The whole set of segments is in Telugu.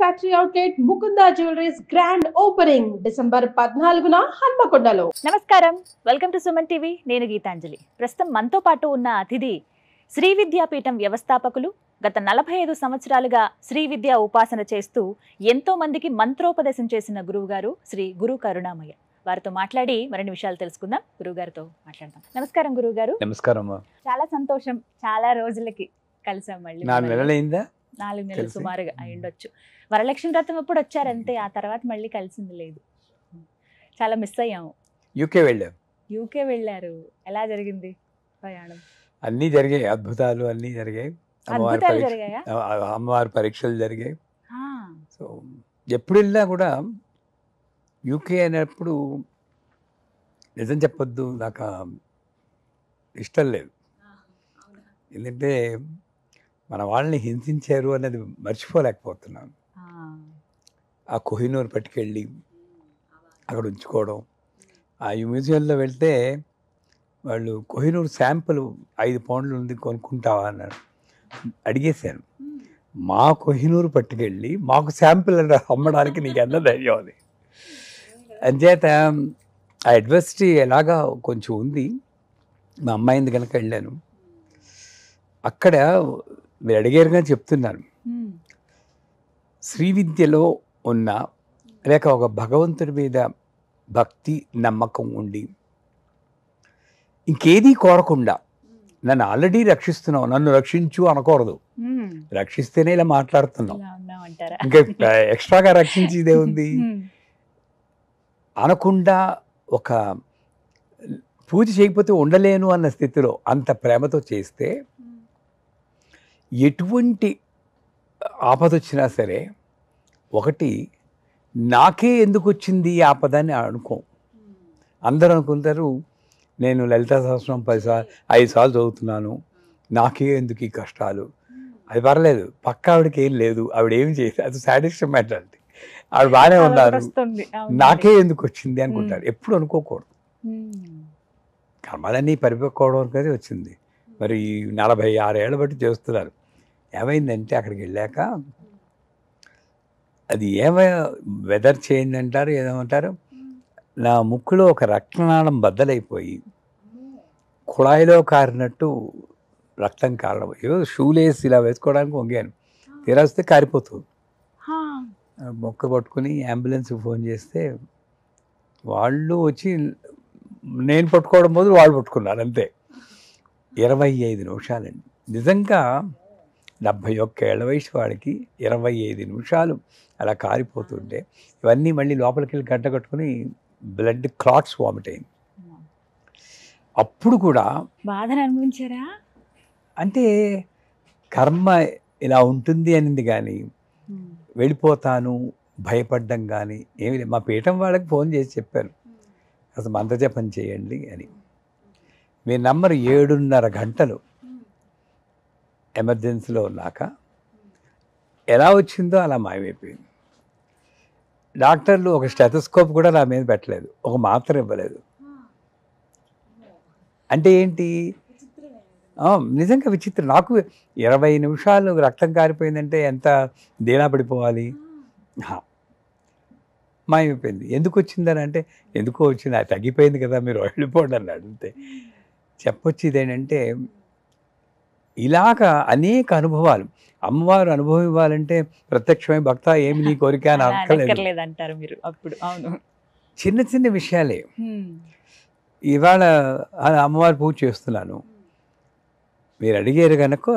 Factory outlet Mukunda jewelleries grand opening December 14న హన్మకొండలో. నమస్కారం, వెల్కమ్ టు సుమన్ టీవీ. నేను గీతాంజలి. ప్రస్తుతం మనతో పాటు ఉన్న అతిథి శ్రీ విద్యాపీఠం వ్యవస్థాపకులు. గత 45 సంవత్సరాలుగా శ్రీ విద్యా ఉపాసన చేస్తూ ఎంతో మందికి మంత్రోపదేశం చేసిన గురువు గారు శ్రీ గురు కరుణామయ్య. వారితో మాట్లాడి మరిన్ని విషయాలు తెలుసుకుందాం. గురువు గారితో మాట్లాడదాం. నమస్కారం గురువు గారు. నమస్కారం. చాలా సంతోషం, చాలా రోజులకి కలిసాం. మళ్ళీ 4 నెలలైందా? 4 నెలలు సుమారుగా అయ్యుండొచ్చు. వరలక్ష్మి వ్రతం అప్పుడు వచ్చారంతే, ఆ తర్వాత మళ్ళీ కలిసింది లేదు. చాలా మిస్ అయ్యాము. యూకే వెళ్ళాం. యూకే వెళ్ళారు. ఎలా జరిగింది ప్రయాణం? అన్నీ జరిగాయి, అద్భుతాలు అన్నీ జరిగాయి. అద్భుతాలు జరిగాయా? అమ్మవారి పరీక్షలు జరిగాయి. సో ఎప్పుడు వెళ్ళినా కూడా యూకే అయినప్పుడు నిజం చెప్పొద్దు, నాకు ఇష్టం లేదు. ఎందుకంటే మన వాళ్ళని హింసించారు అనేది మర్చిపోలేకపోతున్నాను. ఆ కోహినూర్ పట్టుకెళ్ళి అక్కడ ఉంచుకోవడం, ఆ మ్యూజియంలో వెళ్తే వాళ్ళు కోహినూర్ శాంపుల్ 5 పౌండ్లు ఉంది, కొనుక్కుంటావా అన్నారు. అడిగేశాను, మా కోహినూరు పట్టుకెళ్ళి మాకు శాంపుల్ అమ్మడానికి నీకు ఎంత ధైర్యం అది. అంచేత ఆ అడ్వర్సిటీ ఎలాగా కొంచెం ఉంది. మా అమ్మాయింది కనుక వెళ్ళాను. అక్కడ మీరు అడిగారుగా చెప్తున్నాను, శ్రీ విద్యలో ఉన్న లేక ఒక భగవంతుడి మీద భక్తి నమ్మకం ఉండి ఇంకేదీ కోరకుండా, నన్ను ఆల్రెడీ రక్షిస్తున్నావు, నన్ను రక్షించు అనకూడదు. రక్షిస్తేనే ఇలా మాట్లాడుతున్నాం, ఇంకా ఎక్స్ట్రాగా రక్షించేదే ఉంది అనకుండా, ఒక పూజ చేయకపోతే ఉండలేను అన్న స్థితిలో అంత ప్రేమతో చేస్తే ఎటువంటి ఆపద వచ్చినా సరే, ఒకటి నాకే ఎందుకు వచ్చింది ఈ ఆపదని అనుకో. అందరూ అనుకుంటారు నేను లలితా సహస్రం 5 సార్లు చదువుతున్నాను, నాకే ఎందుకు ఈ కష్టాలు. అది పర్లేదు, పక్క ఆవిడకి ఏం లేదు, ఆవిడ ఏం చేసి అది సాటిస్ఫై మెంటాలిటీ. ఆవిడ బాగానే ఉన్నారు, నాకే ఎందుకు వచ్చింది అనుకుంటారు. ఎప్పుడు అనుకోకూడదు. కర్మలన్నీ పరిపక్వడం అనేది వచ్చింది. మరి 46 ఏళ్ళ బట్టి చేస్తున్నారు. ఏమైందంటే అక్కడికి వెళ్ళాక అది వెదర్ చేంజ్ అంటారు, ఏదేమంటారు, నా ముక్కులో ఒక రక్తనాళం బద్దలైపోయి కుళాయిలో కారినట్టు రక్తం కారడం. ఏదో షూలేసి ఇలా వేసుకోవడానికి వంగాను, తీరాస్తే కారిపోతుంది. మొక్క పట్టుకుని అంబులెన్స్కి ఫోన్ చేస్తే వాళ్ళు వచ్చి నేను పట్టుకోవడం మొదలు వాళ్ళు పట్టుకున్నారు, అంతే. 25 నిమిషాలండి. నిజంగా 71 ఏళ్ల వయసు వాడికి 25 నిమిషాలు అలా కారిపోతుంటే ఇవన్నీ మళ్ళీ లోపలికి వెళ్ళి గడ్డ కట్టుకుని బ్లడ్ క్లాట్స్ వామిట్ అయింది. అప్పుడు కూడా బాధను అనుభవించారా? అంటే కర్మ ఇలా ఉంటుంది అనింది, కానీ వెళ్ళిపోతాను భయపడ్డం కానీ ఏమి లేదు. మా పీఠం వాళ్ళకి ఫోన్ చేసి చెప్పాను, అసలు మంత్రజపం చేయండి అని. మీరు నమ్మరు, 7.5 గంటలు ఎమర్జెన్సీలో ఉన్నాక ఎలా వచ్చిందో అలా మాయమైపోయింది. డాక్టర్లు ఒక స్టెథోస్కోప్ కూడా నా మీద పెట్టలేదు, ఒక మాత్ర ఇవ్వలేదు. అంటే ఏంటి, నిజంగా విచిత్రం. నాకు 20 నిమిషాలు రక్తం కారిపోయిందంటే ఎంత దీనా పడిపోవాలి. మాయమైపోయింది. ఎందుకు వచ్చిందని అంటే, ఎందుకో వచ్చింది, అది తగ్గిపోయింది కదా, మీరు వెళ్ళిపోండి అన్నాడు, అంతే. చెప్పొచ్చేది ఏంటంటే, ఇలాగ అనేక అనుభవాలు అమ్మవారు అనుభవం ఇవ్వాలంటే ప్రత్యక్షమై భక్త ఏమి నీ కోరిక అని అక్కర్లేదంటారు మీరు అప్పుడు. అవును, చిన్న చిన్న విషయాలే. ఇవాళ అమ్మవారి పూజ చేస్తున్నాను, మీరు అడిగారు కనుక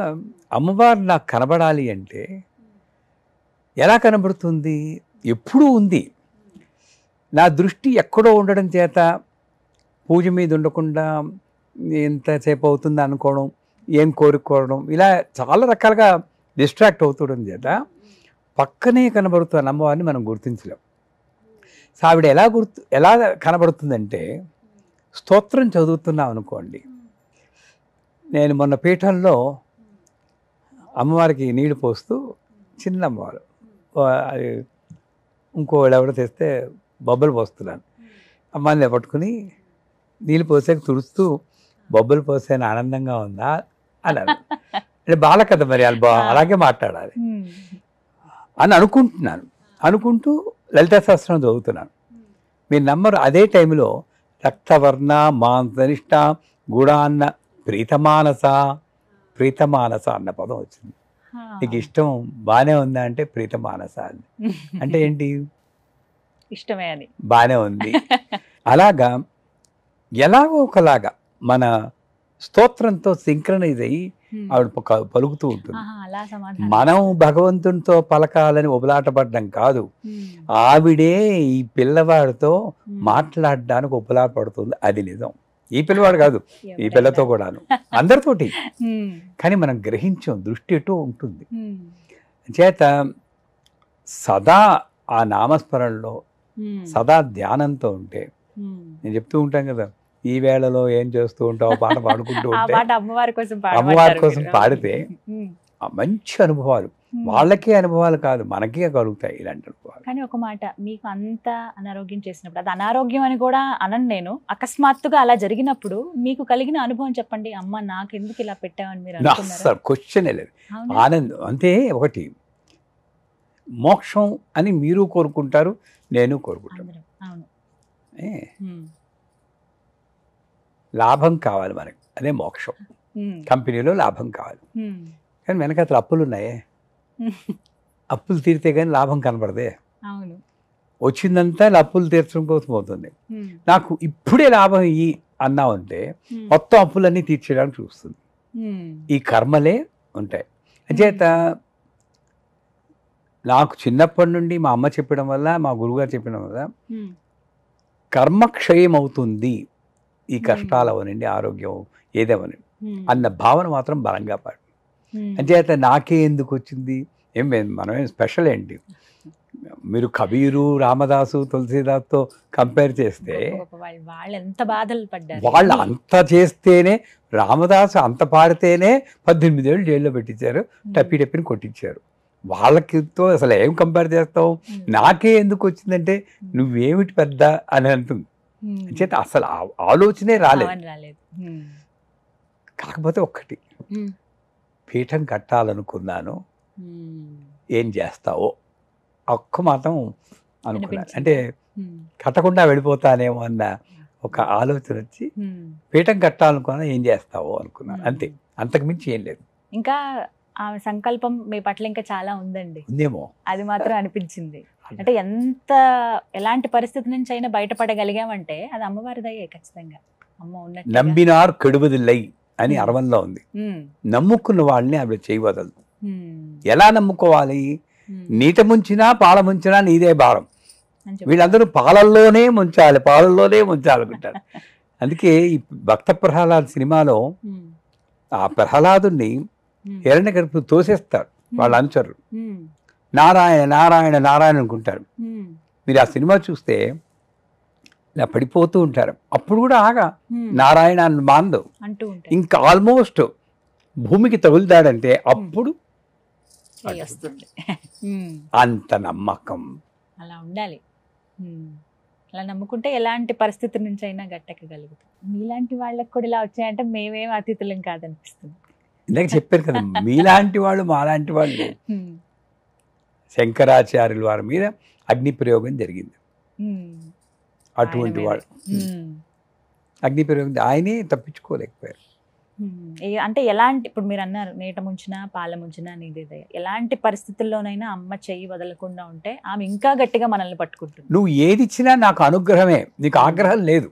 అమ్మవారు నాకు కనబడాలి అంటే ఎలా కనబడుతుంది? ఎప్పుడూ ఉంది. నా దృష్టి ఎక్కడో ఉండడం చేత పూజ మీద ఉండకుండా ఎంతసేపు అవుతుంది అనుకోవడం, ఏం కోరుకోవడం, ఇలా చాలా రకాలుగా డిస్ట్రాక్ట్ అవుతుండడం చేత పక్కనే కనబడుతున్న అమ్మవారిని మనం గుర్తించలేం. సో ఆవిడ ఎలా కనబడుతుందంటే, స్తోత్రం చదువుతున్నాం అనుకోండి. నేను మొన్న పీఠంలో అమ్మవారికి నీళ్లు పోస్తూ, చిన్న అమ్మవారు అది ఇంకో ఎవడో తెస్తే బొబ్బలు పోస్తున్నాను, అమ్మాయిని పట్టుకుని నీళ్ళు పోసాక తుడుస్తూ బొబ్బలు పోసాను, ఆనందంగా ఉందా అన్నారు. అంటే బాల కదా, మరి అలాగే మాట్లాడాలి. అని అనుకుంటూ లలితా సహస్రం చదువుతున్నాను. మీరు నమ్మరు, అదే టైంలో రక్తవర్ణ మాంసనిష్ట గుడాన్న ప్రీతమానస అన్న పదం వచ్చింది. నీకు ఇష్టం బాగానే ఉందా అంటే ప్రీతమానస అని అంటే ఏంటి? ఇష్టమే అని. బాగానే ఉంది. అలాగా ఎలాగో ఒకలాగా మన స్తోత్రంతో సింక్రనైజ్ అయ్యి ఆవిడ పలుకుతూ ఉంటుంది. మనం భగవంతునితో పలకాలని ఉబలాటపడ్డం కాదు, ఆవిడే ఈ పిల్లవాడితో మాట్లాడడానికి ఉపలాపడుతుంది. అది నిజం. ఈ పిల్లవాడు కాదు, ఈ పిల్లతో కూడాను, అందరితోటి. కానీ మనం గ్రహించాం, దృష్టి ఎటో ఉంటుంది. చేత సదా ఆ నామస్మరణలో సదా ధ్యానంతో ఉంటే, నేను చెప్తూ ఉంటాను కదా, ఈ వేళలో ఏం చేస్తూ ఉంటావు పాట పాడుకుంటూ ఉంటే, అమ్మవారి కోసం పాడితే మంచి అనుభవాలు, వాళ్ళకే అనుభవాలు కాదు మనకే కలుగుతాయి ఇలాంటి అనుభవాలు. కానీ ఒక మాట, మీకు అంత అనారోగ్యం చేసినప్పుడు, అది అనారోగ్యం అని కూడా అనను నేను, అకస్మాత్తుగా అలా జరిగినప్పుడు మీకు కలిగిన అనుభవం చెప్పండి. అమ్మ నాకు ఎందుకు ఇలా పెట్టామని మీరు అనుకున్నారా? క్వశ్చన్ లేదు, ఆనందం అంతే. ఒకటి మోక్షం అని మీరు కోరుకుంటారు, నేను కోరుకుంటాను. లాభం కావాలి మనకి, అదే మోక్షం. కంపెనీలో లాభం కావాలి, కానీ వెనక అసలు అప్పులు ఉన్నాయే, అప్పులు తీరితే కానీ లాభం కనపడదే. వచ్చిందంతా అప్పులు తీర్చడం కోసం అవుతుంది. నాకు ఇప్పుడే లాభం ఇయ్యి అన్నావంటే మొత్తం అప్పులన్నీ తీర్చేయడానికి చూస్తుంది. ఈ కర్మలే ఉంటాయి. అంచేత నాకు చిన్నప్పటి నుండి మా అమ్మ చెప్పడం వల్ల, మా గురువుగారు చెప్పడం వల్ల కర్మక్షయం అవుతుంది, ఈ కష్టాలు అవనండి, ఆరోగ్యం ఏదేమనండి అన్న భావన మాత్రం బలంగా పడి. అంచేత నాకే ఎందుకు వచ్చింది, మనమేం స్పెషల్ ఏంటి? మీరు కబీరు, రామదాసు, తులసీదాస్తో కంపేర్ చేస్తే వాళ్ళు ఎంత బాధలు పడ్డారు. వాళ్ళు అంత చేస్తేనే, రామదాసు అంత పాడితేనే 18 ఏళ్ళు జైల్లో పెట్టించారు, టప్పిని కొట్టించారు. వాళ్ళకితో అసలు ఏం కంపేర్ చేస్తావు? నాకే ఎందుకు వచ్చిందంటే నువ్వేమిటి పెద్ద అని అంటుంది. అంచేత అసలు ఆలోచనే రాలేదు. కాకపోతే ఒక్కటి, పీఠం కట్టాలనుకున్నాను, ఏం చేస్తావో ఒక్క మాత్రం అనుకున్నాను. అంటే కట్టకుండా వెళ్ళిపోతానేమో అన్న ఒక ఆలోచన వచ్చి పీఠం కట్టాలనుకున్నా, ఏం చేస్తావో అనుకున్నాను, అంతే. అంతకుమించి ఏం లేదు. ఇంకా ఆమె సంకల్పం మీ పట్ల ఇంకా చాలా ఉందండి, ఉందేమో, అది మాత్రం అనిపించింది. అంటే ఎలాంటి పరిస్థితి నుంచి అయినా బయటపడగలిగామంటే అది అమ్మవారి దయే ఖచ్చితంగా. అమ్మ ఉన్నట్టు నమ్మినారు కెడువదిల్లై అని అరవంలో ఉంది. నమ్ముకున్న వాళ్ళని ఆవిడ చేయవదలదు. ఎలా నమ్ముకోవాలి? నీట ముంచినా పాల ముంచినా నీదే భారం. వీళ్ళందరూ పాలల్లోనే ముంచాలనుకుంటారు. అందుకే ఈ భక్త ప్రహ్లాద్ సినిమాలో ఆ ప్రహ్లాదుని హిరణ్యగర్భుడు తోసేస్తాడు వాళ్ళ అనుచరులు. నారాయణ నారాయణ నారాయణ అనుకుంటారు. మీరు ఆ సినిమా చూస్తే ఇలా పడిపోతూ ఉంటారు. అప్పుడు కూడా ఆగా నారాయణ అని మాందు, ఇంకా ఆల్మోస్ట్ భూమికి తగులుతాడంటే అప్పుడు అంత నమ్మకం. అలా ఉండాలి. అలా నమ్ముకుంటే ఎలాంటి పరిస్థితి నుంచి అయినా గట్టెక్కగలుగుతాం. మీలాంటి వాళ్ళకి కూడా ఇలా వచ్చాయంటే మేమేం అతిథులం కాదనిపిస్తుంది. ఇందాక చెప్పారు కదా, మీలాంటి వాళ్ళు మాలాంటి వాళ్ళు. శంకరాచార్యుల వారి మీద అగ్ని ప్రయోగం జరిగింది. అటువంటి వాళ్ళు అగ్ని ప్రయోగం ఆయనే తప్పించుకోలేకపోయారు. అంటే ఎలాంటి, ఇప్పుడు మీరు అన్నారు నీట ముంచినా పాల ముంచినా నీదే దయ, ఎలాంటి పరిస్థితుల్లోనైనా అమ్మ చెయ్యి వదలకుండా ఉంటే ఆమె ఇంకా గట్టిగా మనల్ని పట్టుకుంటుంది. నువ్వు ఏది ఇచ్చినా నాకు అనుగ్రహమే, నీకు ఆగ్రహం లేదు.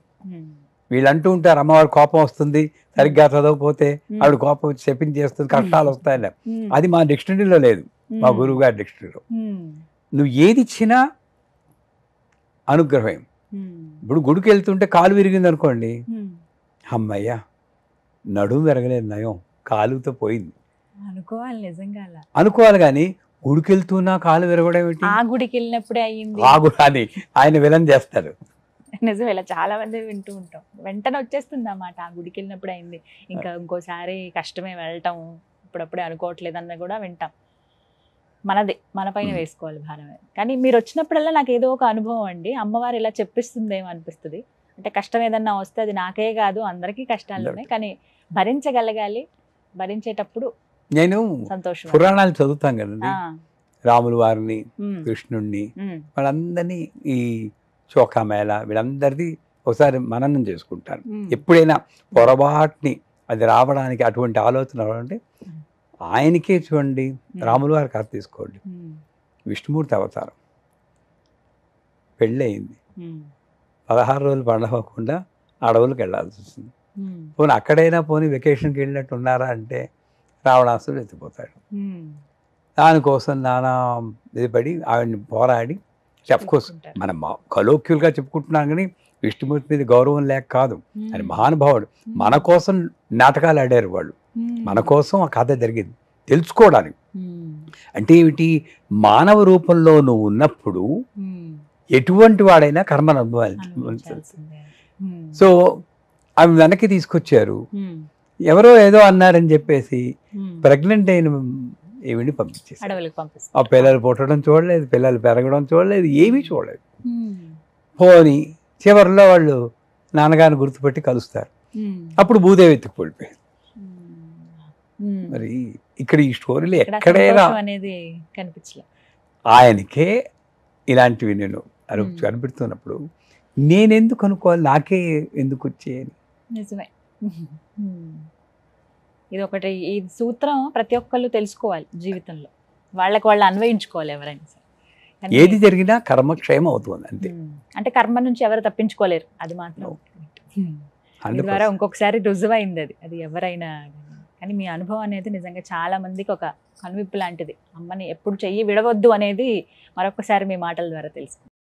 వీళ్ళు అంటూ ఉంటారు అమ్మవారి కోపం వస్తుంది, సరిగ్గా చదవకపోతే ఆవిడ కోపం వచ్చి చెప్పించేస్తుంది, కష్టాలు వస్తాయని. అది మా డిక్షనరీలో లేదు, మా గురువు గారి డిక్షనరీలో. నువ్వు ఏది ఇచ్చినా అనుగ్రహం. ఇప్పుడు గుడికి వెళ్తుంటే కాలు విరిగింది అనుకోండి, అమ్మయ్యా నడుము విరగలేదు, నయం కాలుతో పోయింది అనుకోవాలి. నిజంగా అనుకోవాలి. కానీ గుడికి వెళ్తున్నా కాలు విరగడం ఏంటి? ఆ గుడికి వెళ్ళినప్పుడే అయ్యింది అని ఆయన విలన్ చేస్తారు. నిజం, ఇలా చాలా మంది వింటూ ఉంటాం. వెంటనే వచ్చేస్తుంది అన్నమాట, ఆ గుడికి వెళ్ళినప్పుడు అయింది, ఇంకా ఇంకోసారి కష్టమే వెళ్ళటం, ఇప్పుడప్పుడే అనుకోవట్లేదు అన్న కూడా వింటాం. మన పైన వేసుకోవాలి భారమే. కానీ మీరు వచ్చినప్పుడల్లా నాకు ఏదో ఒక అనుభవం అండి, అమ్మవారు ఇలా చెప్పిస్తుందేమో అనిపిస్తుంది. అంటే కష్టం ఏదన్నా వస్తే అది నాకే కాదు అందరికీ కష్టాలు ఉన్నాయి, కానీ భరించగలగాలి. భరించేటప్పుడు నేను సంతోషం. పురాణాలు చదువుతాం కదండి, రాములు వారిని, ఉమ్, కృష్ణుణ్ణి, ఉమ్, వాళ్ళందరినీ ఈ చోకామేళ వీళ్ళందరిది ఒకసారి మననం చేసుకుంటాను. ఉమ్, ఎప్పుడైనా పొరపాటుని అది రావడానికి అటువంటి ఆలోచన రావాలంటే ఆయనకే చూడండి, రాములు వారి కథ తీసుకోండి, ఉమ్, విష్ణుమూర్తి అవతారం, పెళ్ళయింది, ఉమ్, 16 రోజులు పండవకుండా అడవులకు వెళ్ళాల్సి వస్తుంది. ఉమ్, పోనీ అక్కడైనా పోనీ వెకేషన్కి వెళ్ళినట్టు ఉన్నారా అంటే రావణాసురుడు ఎత్తిపోతాడు. ఉమ్, దానికోసం నానా ఇది పడి ఆవిడని పోరాడి, కోర్స్ చూసుకుంటారు. మనం కలోక్యులుగా చెప్పుకుంటున్నాం కానీ విష్ణుమూర్తి మీద గౌరవం లేక కాదు. ఆయన ఉమ్, మహానుభావుడు. మన కోసం నాటకాలు ఆడారు వాళ్ళు, ఉమ్, మన కోసం ఆ కథ జరిగింది తెలుసుకోవడానికి. ఉమ్, అంటే ఏమిటి, మానవ రూపంలో నువ్వు ఉన్నప్పుడు ఉమ్, ఎటువంటి వాడైనా కర్మను అనుభవించాలి. అనుభవించాల్సిందే. ఉమ్, సో అవి వెనక్కి తీసుకొచ్చారు. ఉమ్, ఎవరో ఏదో అన్నారని చెప్పేసి ఉమ్, ప్రెగ్నెంట్ అయిన ఈవిని పంపించేశారు. అడవులకు ఆ పంపిస్తారు. పిల్లలు పుట్టడం చూడలేదు, పిల్లలు పెరగడం చూడలేదు, ఏమీ చూడలేదు. ఉమ్, పోని చివరిలో వాళ్ళు నాన్నగారిని గుర్తుపెట్టి కలుస్తారు. ఉమ్, అప్పుడు భూదేవి ఎత్తుకు పడిపోయింది. ఉమ్, మరి ఇక్కడ ఈ స్టోరీలో ఇక్కడ ఎక్కడైనా సంతోషం అనేది కనిపించలేదు. ఆయనకే ఇలాంటివి నేను మ్మ్. కనిపెడుతున్నప్పుడు నేనెందుకు అనుకోవాలి, నాకే ఎందుకు వచ్చేయని. నిజమే. ఉమ్. ఇది ఒకటి, ఈ సూత్రం ప్రతి ఒక్కళ్ళు తెలుసుకోవాలి జీవితంలో, వాళ్ళకి వాళ్ళు అన్వయించుకోవాలి ఎవరైనా సరే. కానీ ఏది జరిగినా కర్మక్షేమం అవుతుంది అంతే. అంటే కర్మ నుంచి ఎవరు తప్పించుకోలేరు, అది మాత్రం. దీని 100%. ద్వారా ఇంకొకసారి రుజువైంది అది, అది ఎవరైనా. కానీ మీ అనుభవం అనేది నిజంగా చాలా మందికి ఒక కనువిప్పు లాంటిది. అమ్మని ఎప్పుడు చెయ్యి విడవద్దు అనేది మరొకసారి మీ మాటల ద్వారా తెలుసుకుంటాం.